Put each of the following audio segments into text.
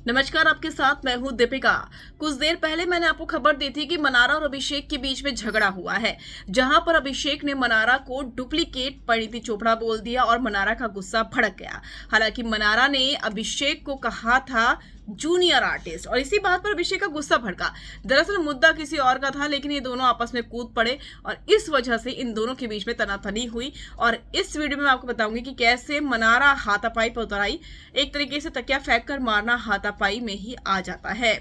नमस्कार, आपके साथ मैं हूं दीपिका। कुछ देर पहले मैंने आपको खबर दी थी कि मनारा और अभिषेक के बीच में झगड़ा हुआ है, जहां पर अभिषेक ने मनारा को डुप्लीकेट परिणीति चोपड़ा बोल दिया और मनारा का गुस्सा भड़क गया। हालांकि मनारा ने अभिषेक को कहा था जूनियर आर्टिस्ट और इसी बात पर अभिषेक का गुस्सा भड़का। दरअसल मुद्दा किसी और का था, लेकिन ये दोनों आपस में कूद पड़े और इस वजह से इन दोनों के बीच में तनातनी हुई। और इस वीडियो में मैं आपको बताऊंगी कि कैसे मनारा हाथापाई पर उतर आई। एक तरीके से तकिया फेंक कर मारना हाथापाई में ही आ जाता है।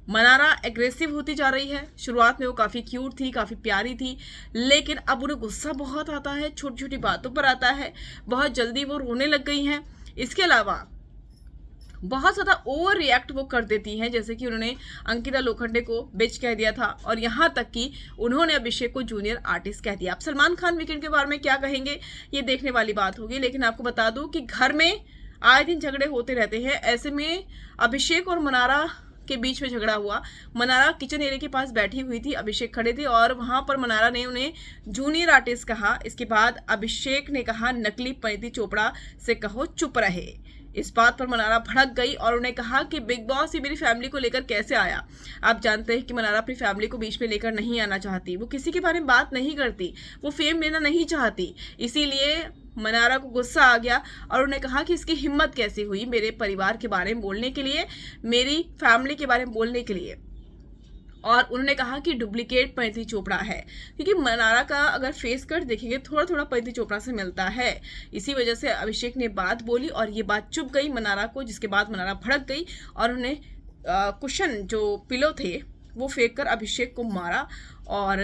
मनारा एग्रेसिव होती जा रही है। शुरुआत में वो काफी क्यूट थी, काफी प्यारी थी, लेकिन अब उन्हें गुस्सा बहुत आता है, छोटी छोटी बातों पर आता है। बहुत जल्दी वो रोने लग गई हैं। इसके अलावा बहुत ज़्यादा ओवर रिएक्ट वो कर देती हैं, जैसे कि उन्होंने अंकिता लोखंडे को बिच कह दिया था और यहाँ तक कि उन्होंने अभिषेक को जूनियर आर्टिस्ट कह दिया। अब सलमान खान वीकेंड के बारे में क्या कहेंगे, ये देखने वाली बात होगी। लेकिन आपको बता दूं कि घर में आए दिन झगड़े होते रहते हैं। ऐसे में अभिषेक और मनारा के बीच में झगड़ा हुआ। मनारा किचन एरिया के पास बैठी हुई थी, अभिषेक खड़े थे और वहां पर मनारा ने उन्हें जूनियर आर्टिस्ट कहा। इसके बाद अभिषेक ने कहा नकली परिणीति चोपड़ा से कहो चुप रहे। इस बात पर मनारा भड़क गई और उन्हें कहा कि बिग बॉस ये मेरी फैमिली को लेकर कैसे आया। आप जानते हैं कि मनारा अपनी फैमिली को बीच में लेकर नहीं आना चाहती, वो किसी के बारे में बात नहीं करती, वो फेम लेना नहीं चाहती। इसीलिए मनारा को गुस्सा आ गया और उन्हें कहा कि इसकी हिम्मत कैसे हुई मेरे परिवार के बारे में बोलने के लिए, मेरी फैमिली के बारे में बोलने के लिए। और उन्होंने कहा कि डुप्लीकेट परिणीति चोपड़ा है, क्योंकि मनारा का अगर फेस कट देखेंगे थोड़ा थोड़ा परिणीति चोपड़ा से मिलता है। इसी वजह से अभिषेक ने बात बोली और ये बात चुप गई मनारा को, जिसके बाद मनारा भड़क गई और उन्हें कुशन जो पिलो थे वो फेंक कर अभिषेक को मारा। और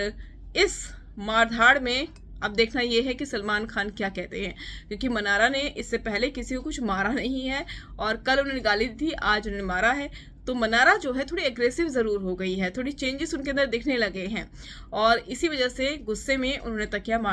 इस मारधाड़ में अब देखना यह है कि सलमान खान क्या कहते हैं, क्योंकि मनारा ने इससे पहले किसी को कुछ मारा नहीं है और कल उन्होंने गाली दी थी, आज उन्होंने मारा है। तो मनारा जो है थोड़ी एग्रेसिव ज़रूर हो गई है, थोड़ी चेंजेस उनके अंदर दिखने लगे हैं और इसी वजह से गुस्से में उन्होंने तकिया मार